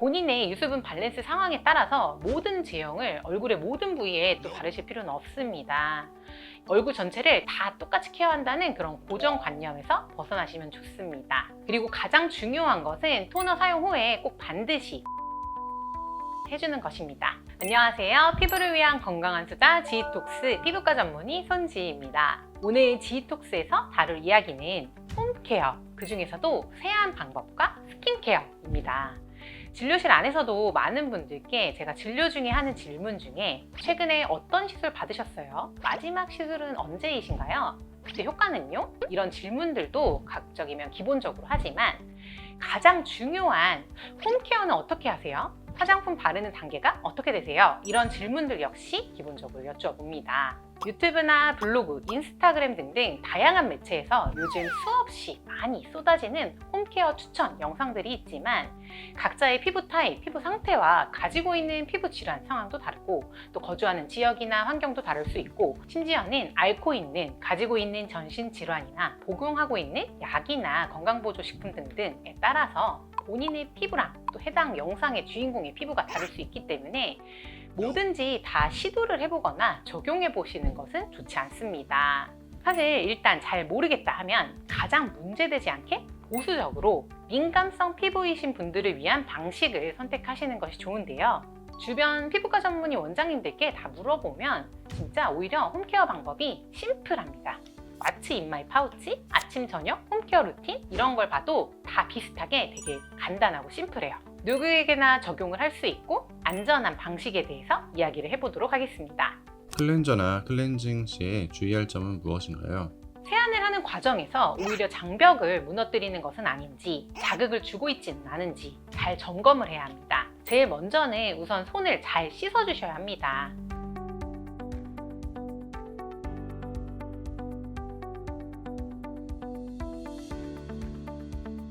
본인의 유수분 밸런스 상황에 따라서 모든 제형을 얼굴의 모든 부위에 또 바르실 필요는 없습니다. 얼굴 전체를 다 똑같이 케어한다는 그런 고정관념에서 벗어나시면 좋습니다. 그리고 가장 중요한 것은 토너 사용 후에 꼭 반드시 해주는 것입니다. 안녕하세요. 피부를 위한 건강한 수다 지톡스 피부과 전문의 손지희입니다. 오늘 지톡스에서 다룰 이야기는 홈케어, 그 중에서도 세안 방법과 스킨케어입니다. 진료실 안에서도 많은 분들께 제가 진료 중에 하는 질문 중에 최근에 어떤 시술 받으셨어요? 마지막 시술은 언제이신가요? 그때 효과는요? 이런 질문들도 가급적이면 기본적으로 하지만 가장 중요한 홈케어는 어떻게 하세요? 화장품 바르는 단계가 어떻게 되세요? 이런 질문들 역시 기본적으로 여쭤봅니다. 유튜브나 블로그, 인스타그램 등등 다양한 매체에서 요즘 수없이 많이 쏟아지는 홈케어 추천 영상들이 있지만 각자의 피부 타입, 피부 상태와 가지고 있는 피부 질환 상황도 다르고 또 거주하는 지역이나 환경도 다를 수 있고 심지어는 앓고 있는, 가지고 있는 전신 질환이나 복용하고 있는 약이나 건강보조식품 등등에 따라서 본인의 피부랑 또 해당 영상의 주인공의 피부가 다를 수 있기 때문에 뭐든지 다 시도를 해보거나 적용해 보시는 것은 좋지 않습니다. 사실 일단 잘 모르겠다 하면 가장 문제되지 않게 보수적으로 민감성 피부이신 분들을 위한 방식을 선택하시는 것이 좋은데요. 주변 피부과 전문의 원장님들께 다 물어보면 진짜 오히려 홈케어 방법이 심플합니다. 마치 인마이 파우치, 아침 저녁 홈케어 루틴 이런 걸 봐도 다 비슷하게 되게 간단하고 심플해요. 누구에게나 적용을 할 수 있고 안전한 방식에 대해서 이야기를 해보도록 하겠습니다. 클렌저나 클렌징 시에 주의할 점은 무엇인가요? 세안을 하는 과정에서 오히려 장벽을 무너뜨리는 것은 아닌지 자극을 주고 있지는 않은지 잘 점검을 해야 합니다. 제일 먼저는 우선 손을 잘 씻어주셔야 합니다.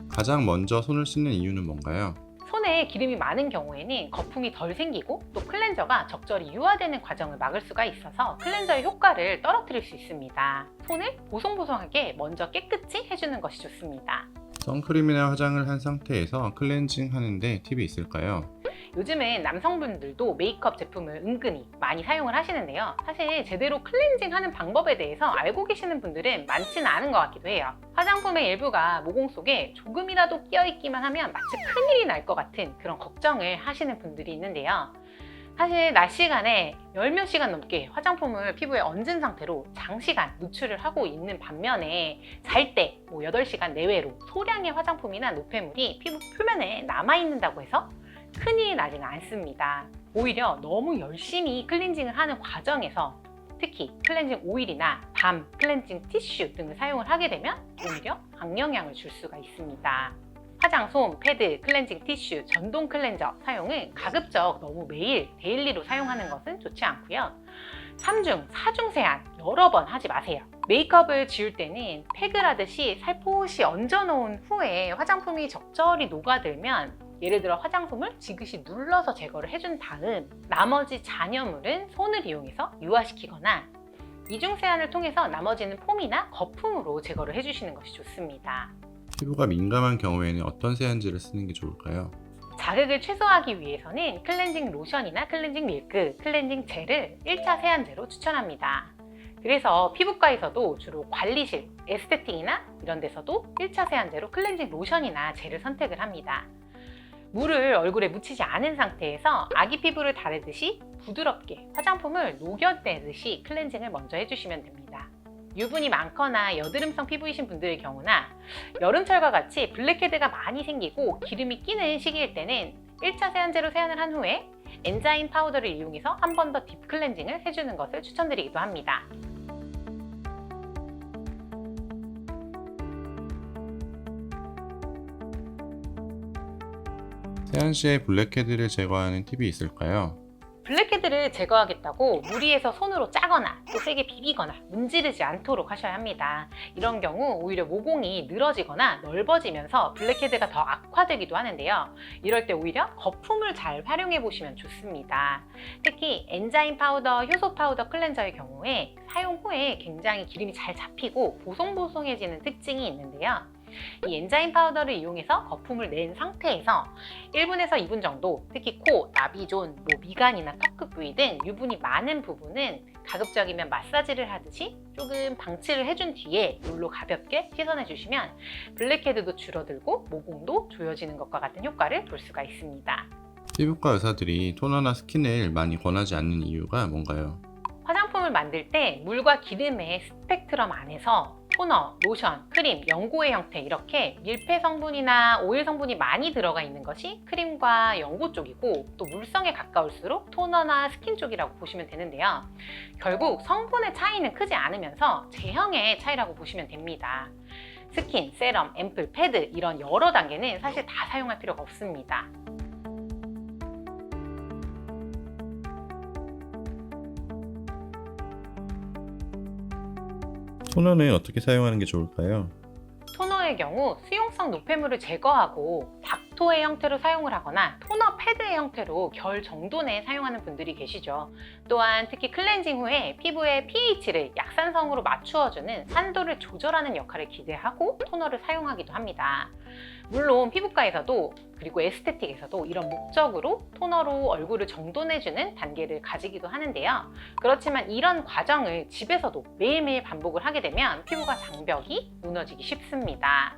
가장 먼저 손을 씻는 이유는 뭔가요? 손에 기름이 많은 경우에는 거품이 덜 생기고 또 클렌저가 적절히 유화되는 과정을 막을 수가 있어서 클렌저의 효과를 떨어뜨릴 수 있습니다. 손을 보송보송하게 먼저 깨끗이 해주는 것이 좋습니다. 선크림이나 화장을 한 상태에서 클렌징 하는데 팁이 있을까요? 요즘은 남성분들도 메이크업 제품을 은근히 많이 사용을 하시는데요. 사실 제대로 클렌징하는 방법에 대해서 알고 계시는 분들은 많지는 않은 것 같기도 해요. 화장품의 일부가 모공 속에 조금이라도 끼어있기만 하면 마치 큰일이 날 것 같은 그런 걱정을 하시는 분들이 있는데요. 사실 낮 시간에 열몇 시간 넘게 화장품을 피부에 얹은 상태로 장시간 노출을 하고 있는 반면에 잘 때 8시간 내외로 소량의 화장품이나 노폐물이 피부 표면에 남아있는다고 해서 큰일이 나지는 않습니다. 오히려 너무 열심히 클렌징을 하는 과정에서 특히 클렌징 오일이나 밤 클렌징 티슈 등을 사용을 하게 되면 오히려 악영향을 줄 수가 있습니다. 화장솜, 패드, 클렌징 티슈, 전동 클렌저 사용은 가급적 너무 매일 데일리로 사용하는 것은 좋지 않고요. 3중, 4중 세안 여러 번 하지 마세요. 메이크업을 지울 때는 팩을 하듯이 살포시 얹어놓은 후에 화장품이 적절히 녹아들면 예를 들어 화장솜을 지그시 눌러서 제거를 해준 다음 나머지 잔여물은 손을 이용해서 유화시키거나 이중 세안을 통해서 나머지는 폼이나 거품으로 제거를 해주시는 것이 좋습니다. 피부가 민감한 경우에는 어떤 세안제를 쓰는 게 좋을까요? 자극을 최소화하기 위해서는 클렌징 로션이나 클렌징 밀크, 클렌징 젤을 1차 세안제로 추천합니다. 그래서 피부과에서도 주로 관리실, 에스테틱이나 이런 데서도 1차 세안제로 클렌징 로션이나 젤을 선택을 합니다. 물을 얼굴에 묻히지 않은 상태에서 아기 피부를 다루듯이 부드럽게 화장품을 녹여내듯이 클렌징을 먼저 해주시면 됩니다. 유분이 많거나 여드름성 피부이신 분들의 경우나 여름철과 같이 블랙헤드가 많이 생기고 기름이 끼는 시기일 때는 1차 세안제로 세안을 한 후에 엔자임 파우더를 이용해서 한 번 더 딥 클렌징을 해주는 것을 추천드리기도 합니다. 세안 시에 블랙헤드를 제거하는 팁이 있을까요? 블랙헤드를 제거하겠다고 무리해서 손으로 짜거나 또 세게 비비거나 문지르지 않도록 하셔야 합니다. 이런 경우 오히려 모공이 늘어지거나 넓어지면서 블랙헤드가 더 악화되기도 하는데요. 이럴 때 오히려 거품을 잘 활용해 보시면 좋습니다. 특히 엔자임 파우더, 효소 파우더 클렌저의 경우에 사용 후에 굉장히 기름이 잘 잡히고 보송보송해지는 특징이 있는데요. 이 엔자임 파우더를 이용해서 거품을 낸 상태에서 1분에서 2분 정도, 특히 코, 나비존, 미간이나 턱끝 부위 등 유분이 많은 부분은 가급적이면 마사지를 하듯이 조금 방치를 해준 뒤에 물로 가볍게 씻어내 주시면 블랙헤드도 줄어들고 모공도 조여지는 것과 같은 효과를 볼 수가 있습니다. 피부과 의사들이 토너나 스킨을 많이 권하지 않는 이유가 뭔가요? 화장품을 만들 때 물과 기름의 스펙트럼 안에서 토너, 로션, 크림, 연고의 형태 이렇게 밀폐 성분이나 오일 성분이 많이 들어가 있는 것이 크림과 연고 쪽이고, 또 물성에 가까울수록 토너나 스킨 쪽이라고 보시면 되는데요. 결국 성분의 차이는 크지 않으면서 제형의 차이라고 보시면 됩니다. 스킨, 세럼, 앰플, 패드 이런 여러 단계는 사실 다 사용할 필요가 없습니다. 토너는 어떻게 사용하는 게 좋을까요? 토너의 경우 수용성 노폐물을 제거하고 닥토의 형태로 사용을 하거나 토너 패드의 형태로 결 정도 내에 사용하는 분들이 계시죠. 또한 특히 클렌징 후에 피부의 pH를 약산성으로 맞추어주는 산도를 조절하는 역할을 기대하고 토너를 사용하기도 합니다. 물론 피부과에서도 그리고 에스테틱에서도 이런 목적으로 토너로 얼굴을 정돈해주는 단계를 가지기도 하는데요. 그렇지만 이런 과정을 집에서도 매일매일 반복을 하게 되면 피부가 장벽이 무너지기 쉽습니다.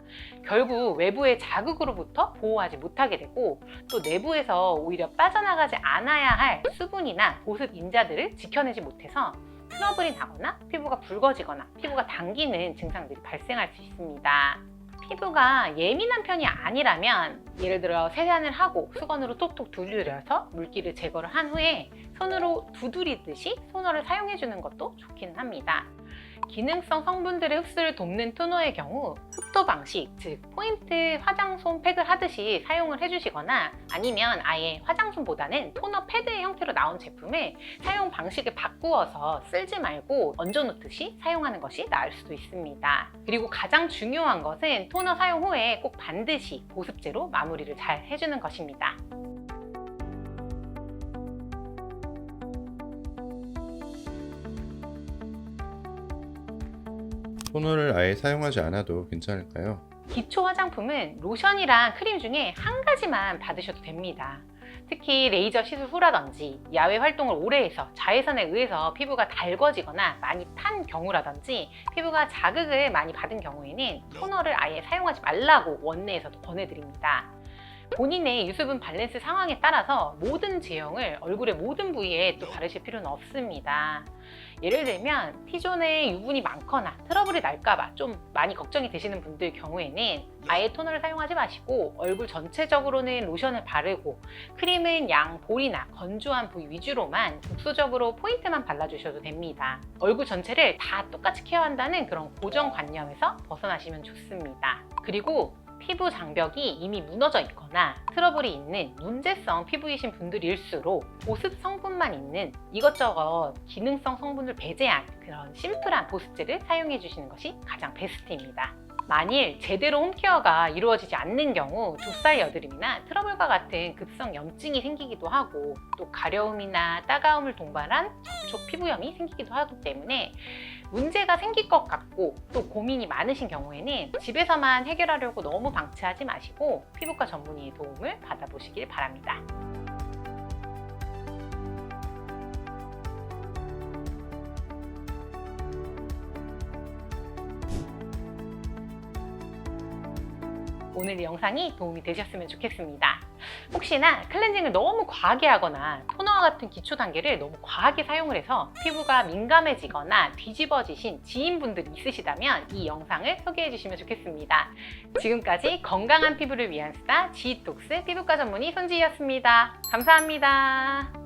결국 외부의 자극으로부터 보호하지 못하게 되고, 또 내부에서 오히려 빠져나가지 않아야 할 수분이나 보습 인자들을 지켜내지 못해서 트러블이 나거나 피부가 붉어지거나 피부가 당기는 증상들이 발생할 수 있습니다. 피부가 예민한 편이 아니라면 예를 들어 세안을 하고 수건으로 톡톡 두드려서 물기를 제거를 한 후에 손으로 두드리듯이 토너를 사용해 주는 것도 좋기는 합니다. 기능성 성분들의 흡수를 돕는 토너의 경우 흡도 방식, 즉 포인트 화장솜 팩을 하듯이 사용을 해주시거나, 아니면 아예 화장솜보다는 토너 패드의 형태로 나온 제품을 사용 방식을 바꾸어서 쓸지 말고 얹어놓듯이 사용하는 것이 나을 수도 있습니다. 그리고 가장 중요한 것은 토너 사용 후에 꼭 반드시 보습제로 마무리를 잘 해주는 것입니다. 토너를 아예 사용하지 않아도 괜찮을까요? 기초 화장품은 로션이랑 크림 중에 한 가지만 받으셔도 됩니다. 특히 레이저 시술 후라든지 야외 활동을 오래 해서 자외선에 의해서 피부가 달궈지거나 많이 탄 경우라든지 피부가 자극을 많이 받은 경우에는 토너를 아예 사용하지 말라고 원내에서도 권해드립니다. 본인의 유수분 밸런스 상황에 따라서 모든 제형을 얼굴의 모든 부위에 또 바르실 필요는 없습니다. 예를 들면 T존에 유분이 많거나 트러블이 날까봐 좀 많이 걱정이 되시는 분들 경우에는 아예 토너를 사용하지 마시고 얼굴 전체적으로는 로션을 바르고 크림은 양 볼이나 건조한 부위 위주로만 국소적으로 포인트만 발라주셔도 됩니다. 얼굴 전체를 다 똑같이 케어한다는 그런 고정관념에서 벗어나시면 좋습니다. 그리고 피부 장벽이 이미 무너져 있거나 트러블이 있는 문제성 피부이신 분들일수록 보습 성분만 있는 이것저것 기능성 성분을 배제한 그런 심플한 보습제를 사용해 주시는 것이 가장 베스트입니다. 만일 제대로 홈케어가 이루어지지 않는 경우 좁쌀 여드름이나 트러블과 같은 급성 염증이 생기기도 하고, 또 가려움이나 따가움을 동반한 접촉 피부염이 생기기도 하기 때문에 문제가 생길 것 같고 또 고민이 많으신 경우에는 집에서만 해결하려고 너무 방치하지 마시고 피부과 전문의의 도움을 받아보시길 바랍니다. 오늘 이 영상이 도움이 되셨으면 좋겠습니다. 혹시나 클렌징을 너무 과하게 하거나 토너와 같은 기초 단계를 너무 과하게 사용을 해서 피부가 민감해지거나 뒤집어지신 지인분들이 있으시다면 이 영상을 소개해 주시면 좋겠습니다. 지금까지 건강한 피부를 위한 수다 지톡스 피부과 전문의 손지희였습니다. 감사합니다.